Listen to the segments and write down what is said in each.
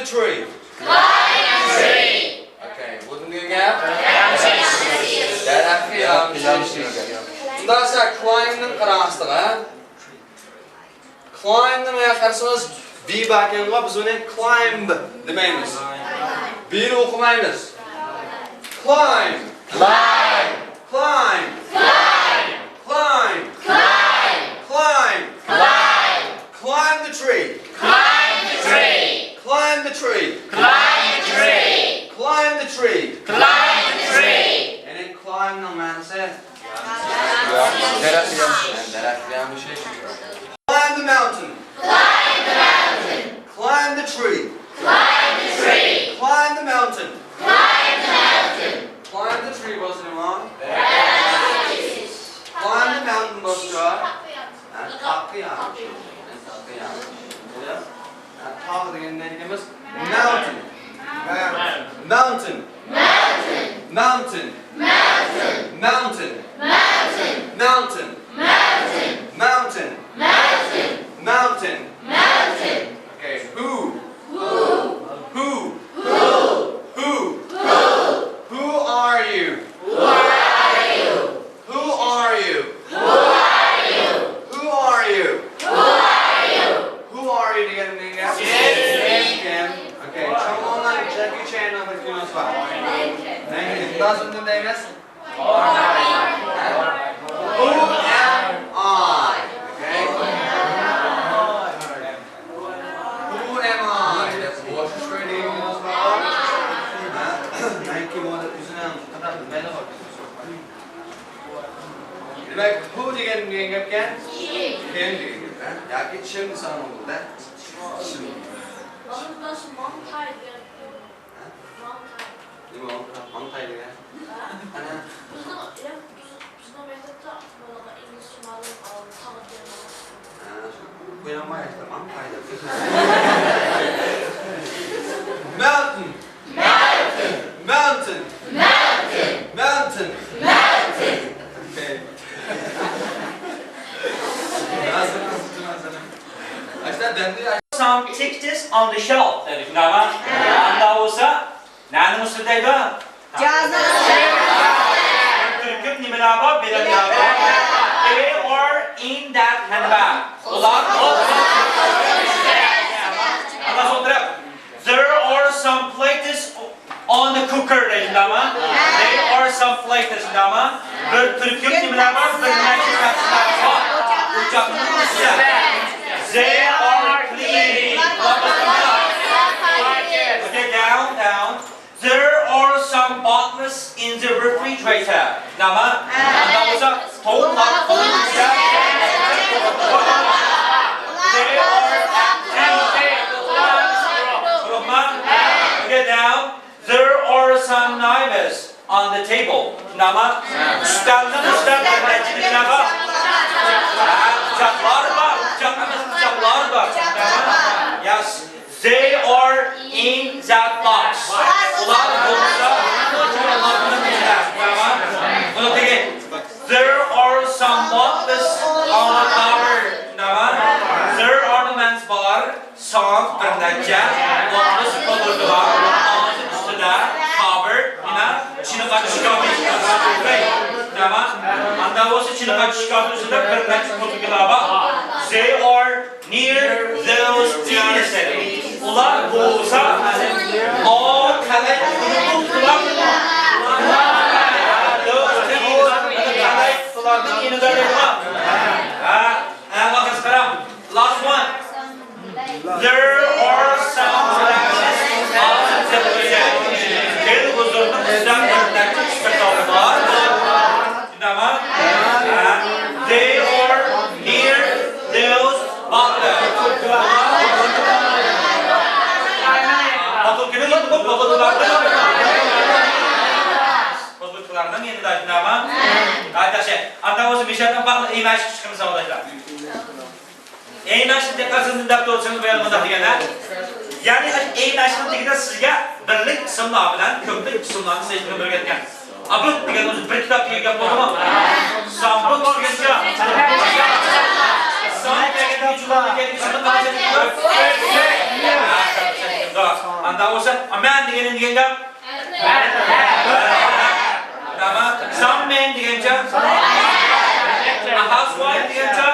tree. Climb a tree. Okay, what are we doing again? gap? Daraxtga yopishishlik. Bundan sonra climb'ning qarashiga. Climb'ni qarasangiz B bakanga biz uni climb demaymiz. B'ni o'qimaymiz. Climb. Climb. Climb. Climb. Climb. Climb. Climb. Climb. Climb the tree. Climb the tree. Climb the tree. Climb the tree. Climb the tree. Climb the tree. And then climb no man said. Climb the mountain. Climb the mountain. Climb the tree. Climb the tree. Climb the mountain. Climb the mountain. Climb the tree was it wrong? Climb the mountain was right. Mountain. Mountain. Mountain. Mountain. Mountain. Mountain. Mountain. Mountain. Mountain. Mountain. Mountain. Mountain. Mountain. Okay, who? Who? Who? Who? Who? Who? Who are you? Who are you? Who are you? Who are you? Who are you? Who are you? Who are you again? Again. Okay, come on, Jackie Chan of the Kunos. It doesn't do this. Who am I? Okay. Who am I? That's what is reading as well. Thank you, what is now? Demek who degan gapga? Kim degan gapga. Yoki chim sanam bo'ldi. Chim. Nima? Mangtay degan. Ana Mountain. Mountain. Mountain. Mountain. Mountain. Mountain. Okay. Some pictures on the shelf. Now, they are in that handbag. There are some plates on the cooker. There are some plates. They are clean. Okay, down. There are some bottles in the refrigerator. They are okay, down. There are some knives on the table. Yes, they are in that box. There are some bottles on the cover. There are the men's bar, some bottles they are near those teeth. All last one. There are some glasses on the television. They are near those bottles. Yani eng ashligida sizga birlik qismlar bilan ko'plik qismlarni seçtirib o'rgatgan. Abut degan o'zi bir kitob kelgan bo'ldimi? Sambut degancha. Anda o'sha aman degan gap Tamam. Some man degancha. A housewife degancha.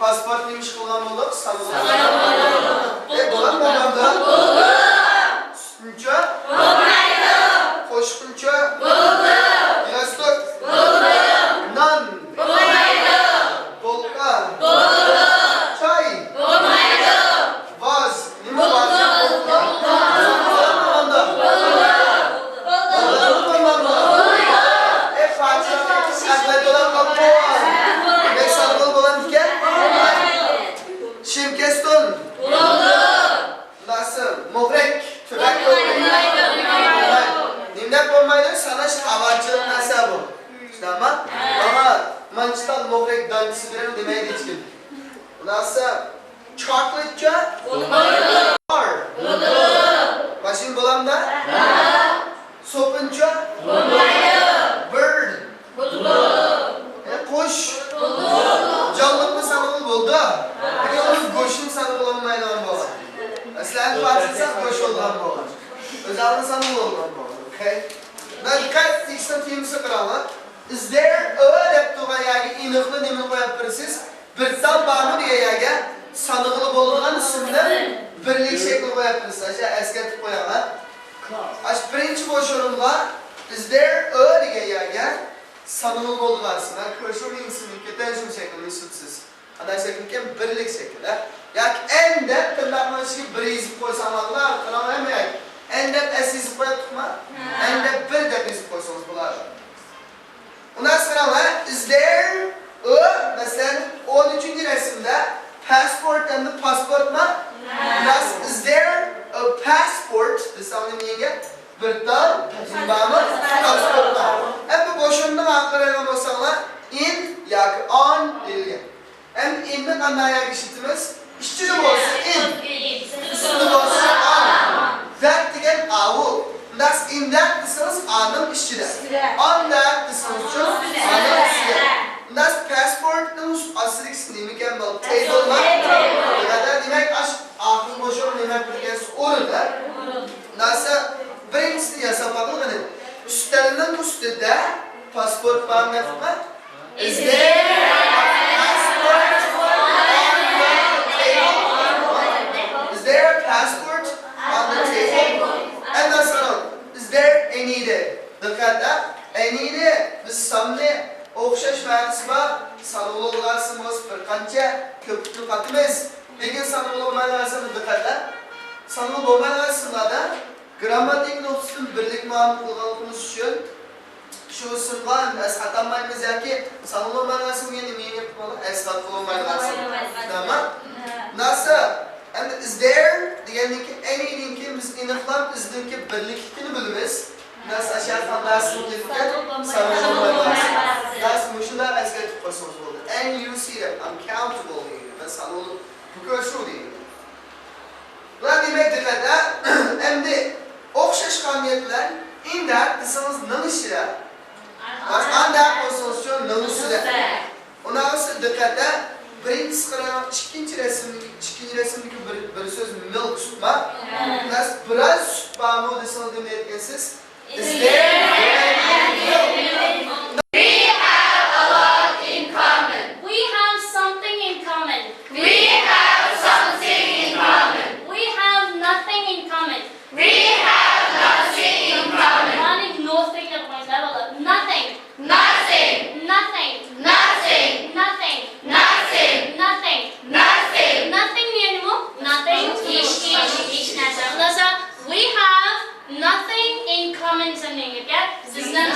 Pasport neymiş kılgan olduk? Bulan babamda? Sütünce? Koşkunca? Yastık? Nan? Bolka? Çay? Vaz? Nime vaz? Şimkeston. Nasıl? Mohrek. Tübek olmaydı. Nimde olmaydı? Sana havacılık nasıl bu? Tamam? Ama mançtal mohrek dancısı bilen demeye geçkin. Nasıl? Chocolate? Bar. Başın bulamda? Sopunca? Bird. Kuş. Canlıklı sanılı buldu. Peki onun goşun sanılı olmayla bu. Mesela parçası goş olan bu. Özellikle sanılı olan bu. Okay? Ben dikkat ikisini filmisi kıralı. Is there a reptuğa yagi inıqlı nemin koyap birisiz? Bir tam var mı diye yagi sanıqlı bolğan isimden birlik şekli koyap birisiz. Aşağı esketip koyalım. Birinci boş orunla is there a diye yagi sanıqlı bolğansın. Köşürü insinin ketenşim şeklini sütsüz. Aday şekliken birlik şekli. Yak en de tırnaklaşık bir izip koysanlarlar, kıramayamayak. En de es izip koyup mu? En de bir de izip koysanız bular. Ondan sonra is there a, mesela 13. resimde passport and the passport mu? Is there a passport? Desamlı niyege? Bir tam, zimbamı, passport var. Hep bu boşundan aktarayla olsanlar in, yak on, ilgi. Hem in'den anlayan işitimiz, işçi de olsun in, üstünde olsun on. That degen avu. That's in that distance anım işçide. On that distance çok anım işçide. That's passport nus asrik sinimi kembal table var. Ya demek ahıl boşur demek bir kez orada. Nasıl birincisi yasamaklı ne? Buning ustida pasport bormi? Is there Is there a passport on the table? And that's all. Is there any there? Diqqatda, any there? Biz samni o'xshash ma'nosi bor. Sanoqlarimiz bir qancha ko'pni qatimiz. Lekin sanoqlar ma'nosini diqqatda. Sanoq bo'lmaganlarda grammatik nuqtadan birlik ma'no qilganimiz uchun shu simlar biz atamaymiz yoki sanoqlar ma'nosini yana menga qilib asqat qilmaymiz. Tamam? Nasa and is there degandiki anything ki biz aniqlab izdagi birlikni bilamiz. Nas aşağı qandaysini kelgan sanoqlar ma'nosi. Nas mushunda asqat qo'shimiz bo'ldi. And you see that I'm countable here. Biz sanoqlar bu ko'rshu deydi. Bular demak diqqatda endi o'xshash qonuniyatlar indak desangiz nima ishida? Bas anda bo'lsa nima Unaqasi diqqatda birinchi qaragan ikkinchi rasmdagi bir so'z milk sutma. Bas biroz sut bormi desangiz nima aytgansiz? Is there milk? We have a lot in common. We have something in common. We have something in common. We have nothing in common. We have nothing in common. Nothing. Nothing. Nothing. Nothing. Nothing. Nothing. Nothing. Nothing. Nothing. Nothing anymore. Nothing. We have nothing in common something. Okay? Bizdan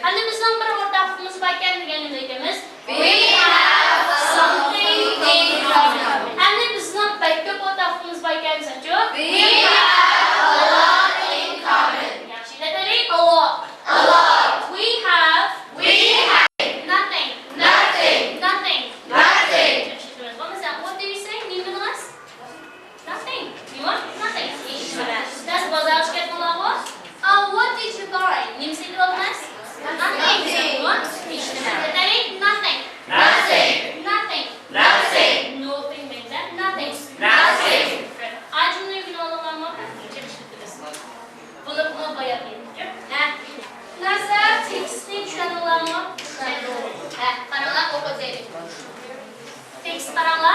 Hani bizdan bir o'rtog'imiz bor ekan deganimiz. We have Something in common. Hani bizdan ko'p o'rtog'imiz bor ekan-ku. We have a lot in common. Yaxshi aytaylik, a lot. A lot. We have nothing. Nothing. Nothing. Nothing. What do you say? Meaningless? Nothing. You want nothing? That's what I was getting what? What did you buy? Meaningless? Nothing. You want? Nothing. Nothing. Nothing. Nothing. Nothing means that. Nothing. Nothing. I don't even know the one. Bullet no boy up here. Nasa texting channel mo. Parang ako ko din. Text parang la.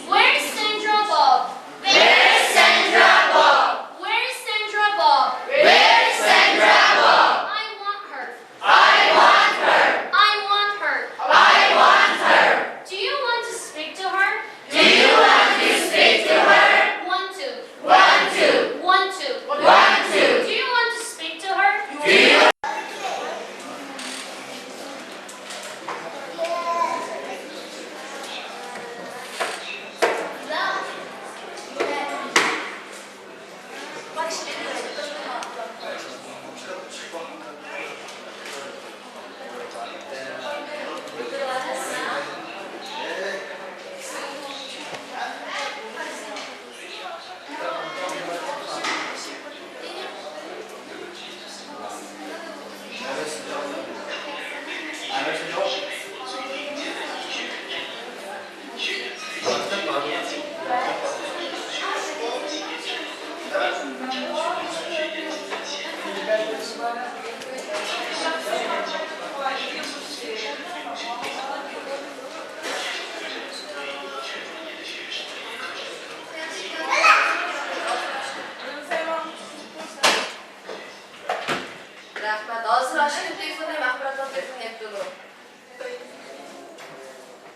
Where's Sandra Bob? Where's Sandra Bob? Where's Sandra Bob? Where's Sandra Bob? I want her. I want her. I want her. I want her. Do you want to speak to her? Do you want to speak to her? Want to. Want to. Want to. Want to. Do you want to speak to her? Do you Rahmat. Hozir ochib telefonni maxbaratdan telefon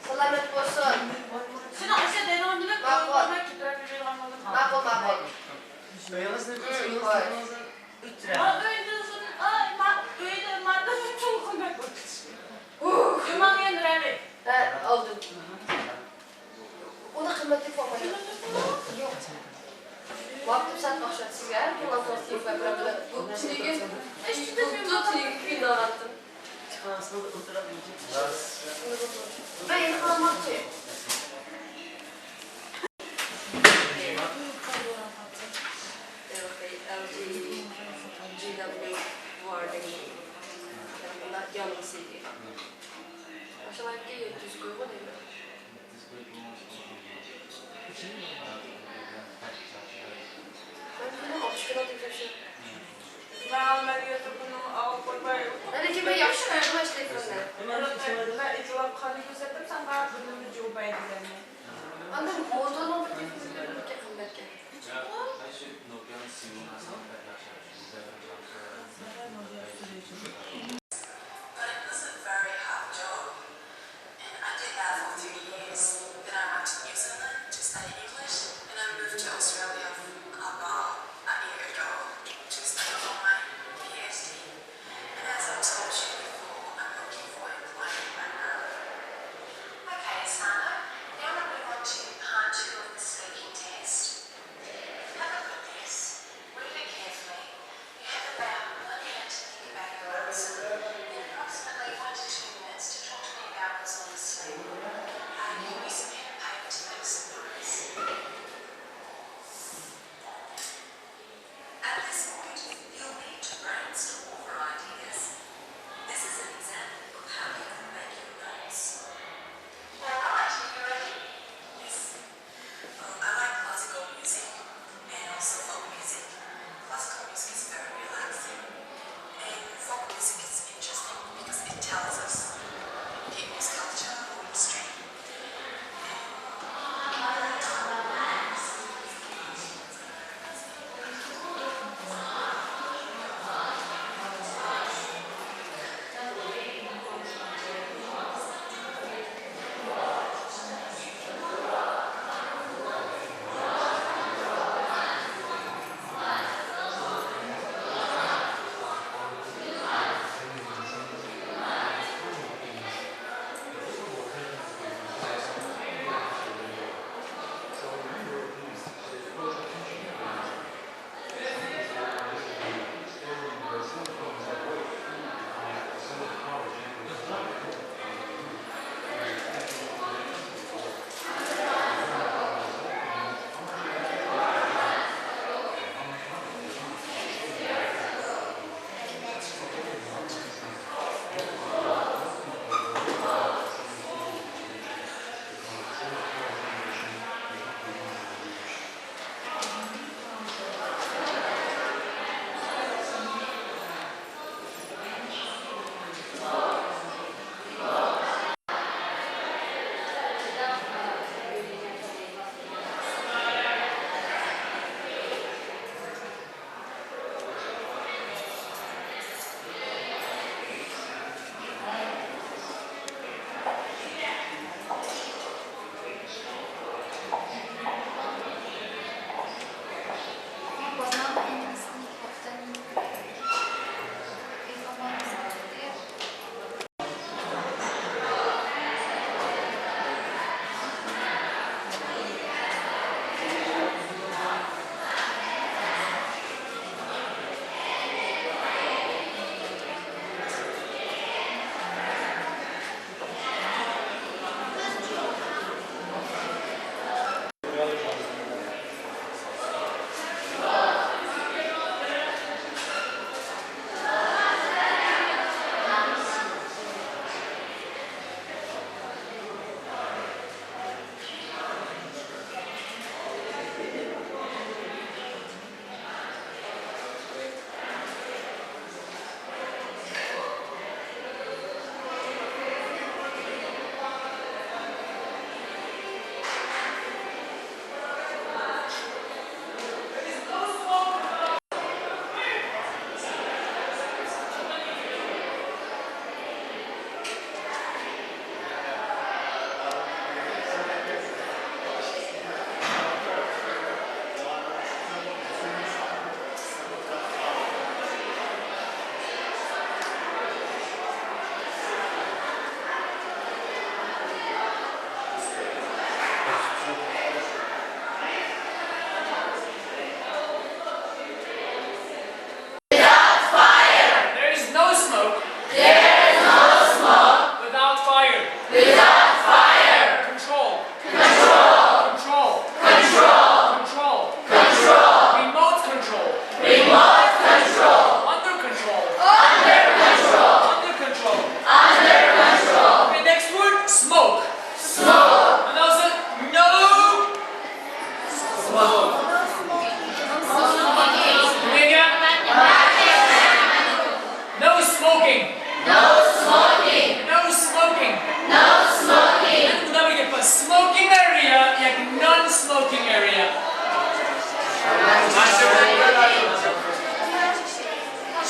Salomat bo'lsin. Shuni o'sha denonlik Ma'qul. Oldim. Uni qimmatli formaga. Yo'q. Vaqtim saat boshlat sizga. Bundan so'ng telefon bilan bu sizga qiynaladim. Ben yeni kalmakçı. GW vardı. Bunlar yanım sildi. Aşağıya geliyor, düz koygu değil mi? Ben ameliyatı bunu alıp koymayı. Ana kim yaxshi nima ishlaysan? Ben itilab qani ko'rsatdim, sen bana burnimni juvmaydigan. Anda motorni bir tekshirib qilmoqqa. But it was a very hard job, and I did that for 3 years. Then I went to New Zealand to study English, and I moved to Australia about a year ago to study for my PhD. And as I told you before, I'm looking for employment right now. Okay, Sana, now we're moving on to part 2 of the speaking test. Have a look at this. Read it carefully. You have about 1 minute to think about your answer, and approximately 1 to 2 minutes to talk to me about what's on the slip. You can use a pen and paper to make some notes.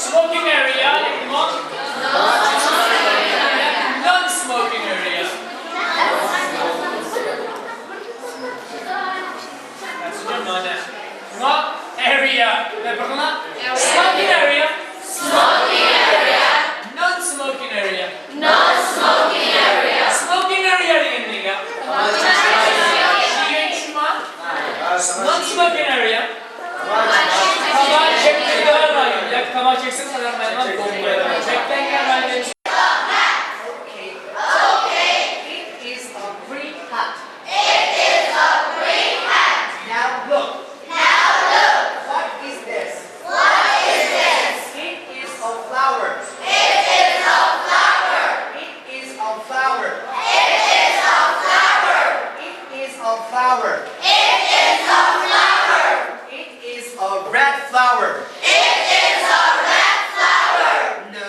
Smoking area, anyone? Non-smoking area. That's your mana. Not area. Smoking area. Smoking area. Non-smoking area. Non-smoking area. Smoking area deganliga. Non-smoking area. Kabağı çektiği rayı. Ya kabağı çeksin kadar ben bombayla. Çekten rayı. Okay. It is a green hat. It is a green hat. Now look. Now look. What is this? What is this? It is a flower. It is a flower. It is a flower. It is a flower. It is a flower. It is a flower. It is a red flower. It is a red flower. No,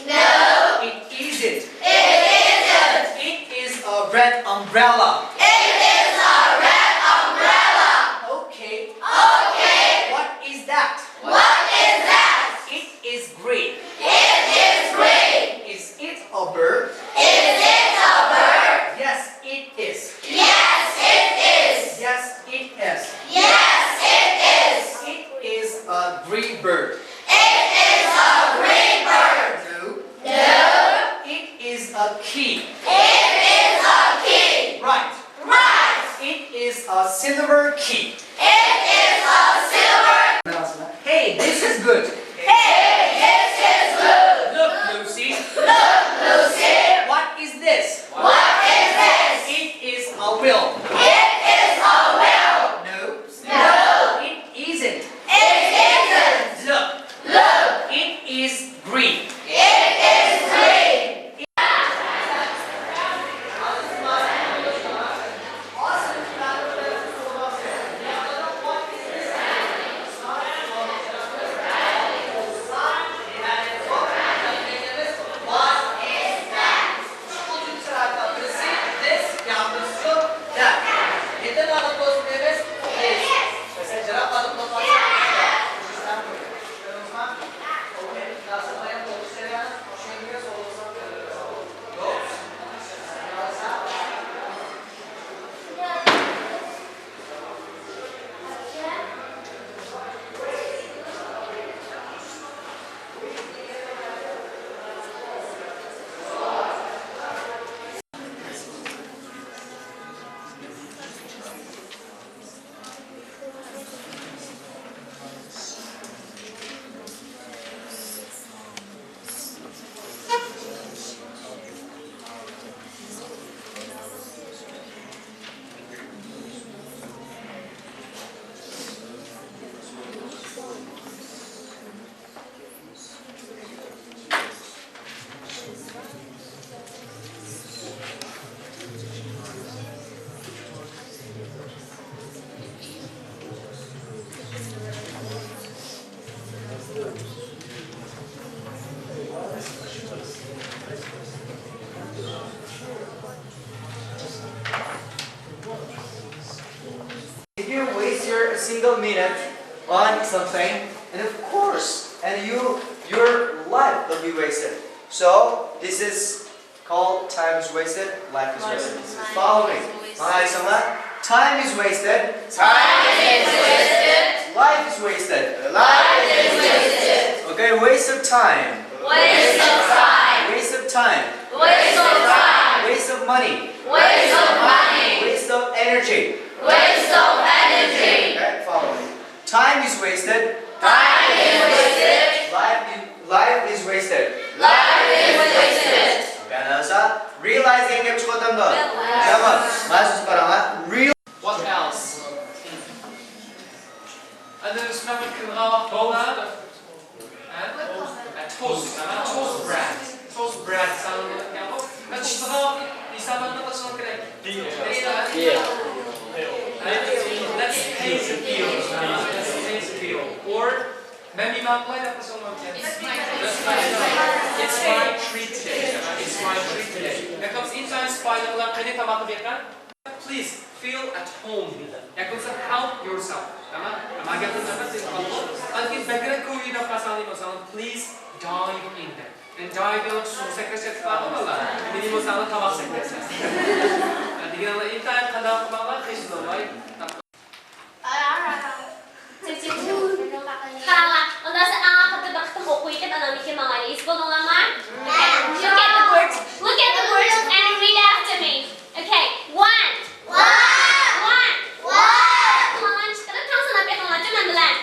No, it isn't. it isn't. It is a red umbrella. It is a red umbrella. Okay. Okay. What is that? What is that? It is green. It is green. Is it a bird? Is it a bird? Yes, it is. Yes, it is. Yes, it is. Yes, it is. It is a green bird. It is a green bird. No, No, it is a key. it is a key. Right. Right. It is a silver key. It is a silver. Hey, this is good. Hey, this is good. Look, Lucy. Look, Lucy. What is this? What is this? It is a wheel. It is a wheel. No, No, it isn't. it isn't. Look, Look, it is green. it is green. If you waste a single minute on something, and of course, your life will be wasted. So this is called time is wasted, life is wasted. Follow me. Time is wasted. Time is wasted. Life is wasted. Life is wasted. Okay, waste of time. Waste of time. Waste of time. Waste of time. Waste of money. Waste of money. Waste of energy. Waste of energy. Okay, follow me. Time is wasted. Time is wasted. Life is wasted. Life is wasted. Okay, now realizing it what I'm doing. What else? And then it's remember bola and toast. Toast bread. Toast bread. And straw. Let's taste the feel. Let's taste the feel. Or maybe not play that for It's my treat today. It's my treat today. That comes inside spider. Please feel at home. Help yourself. Please dive in them. And dive in su sekresyat falan minimum sana tabak sekresyat. Digan intan kadang kemana kesulitan. Kalah, ondan sonra kapıda baktım okuyup anam iki mamali. Is bu olamaz? Okay, look at the words. Look at the words and read after me. Okay, one. Kalan çıkarıp tam sana bir anlatacağım ben bilen.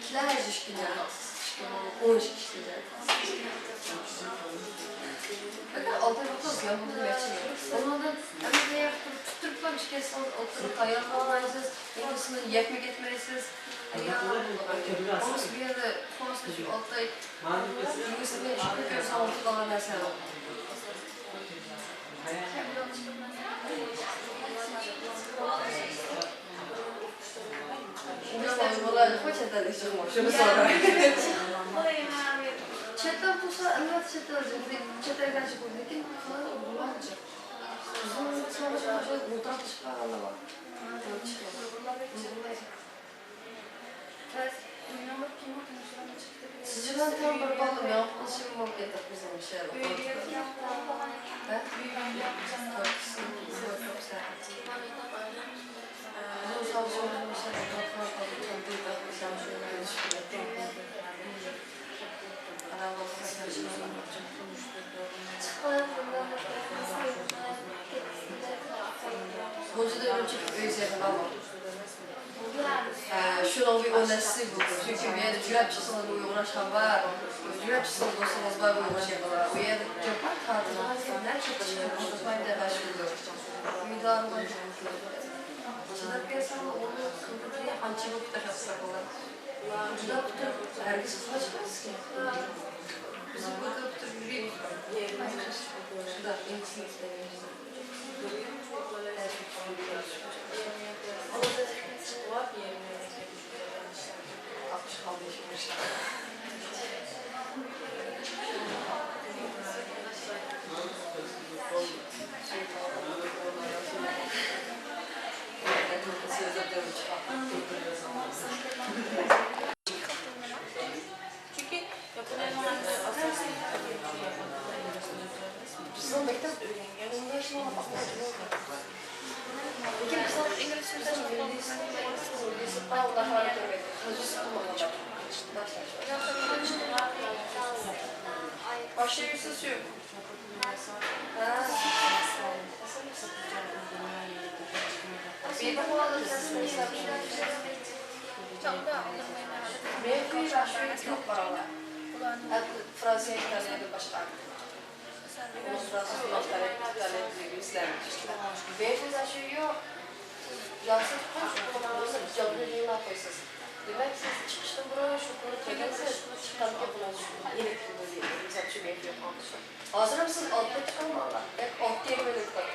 Kilerce işkiler. 10 işkiler. Bakın alternatif yapımını geçiyor. Onlardan emeğe yaptırıp tutturuplar işkesi oturup ayarlamalısınız. Yengisini yekmek etmelisiniz. Onu bir yerde konuşmuş altta yengisini işkili görsen orta kalan dersen olur. Bunlar hoşçakalın işim şunu sonra. Çetten bulsa evet çetten olacak. Çetten gerçek olur. Lakin bunlar olacak. Uzun sonra mutlaka çıkar anlama. Sizce ben tam bir balım yapmışım mı yeter bizim bir şey var. Uzun savcıların bir şey Hoca da önce özel ama. Şunun bir önerisi bu. Çünkü bir yerde cüretçisinin uğraşan var. Cüretçisinin dostumuz var uğraşıyorlar. Bir yerde yapar tatilden ne çıkıyor? Unutmayın da başlıyor. Müdahale var. Çınar piyasanın onu kıldırıya hançı bu kadar yapsak olan. Ucuda tutup herkes ulaşmaz ki. Bizim burada tutup yürüyüp şurada insin istemiyoruz. Çünkü Japonya'nın asası Bizim mektep yanında şimdi Peki biz İngilizce'de İngilizce Allah hareket ediyor. Hocası olmalı. Başlayırsınız yok. Bir de bu arada mesela bir şeyler Mevki başlıyor çok var Allah. Hep Fransa'ya İtalya'da başlar. Onu Fransa'da başlar, İtalya'da İngilizlermiş. Mevki başlıyor. Yansıt koş, kullanılırsa canlı yayınlar koysanız. Demek siz çıkışta buraya şu konu tegense çıkan yapılan şu yeni filmi değil. Mesela şu mevki yapmamışlar. Hazır mısınız? Altta çıkan mı Allah? Hep alt diye böyle tutar.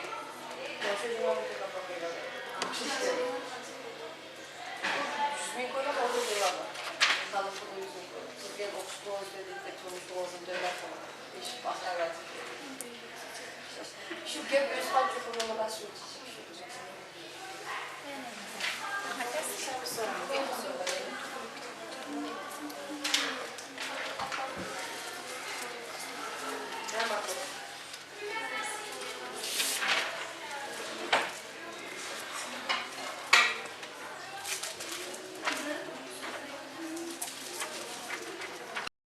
Ben şu cümleyi kapatmayacağım. Yüzmeyi koyalım, orada duralım. Sağlıklı bu yüzmeyi koyalım. Siz gel okuştuğunuz dedikte konuştuğunuzun döner sonra. İş bak evet. Şu gök öz halk yapımına başlıyor.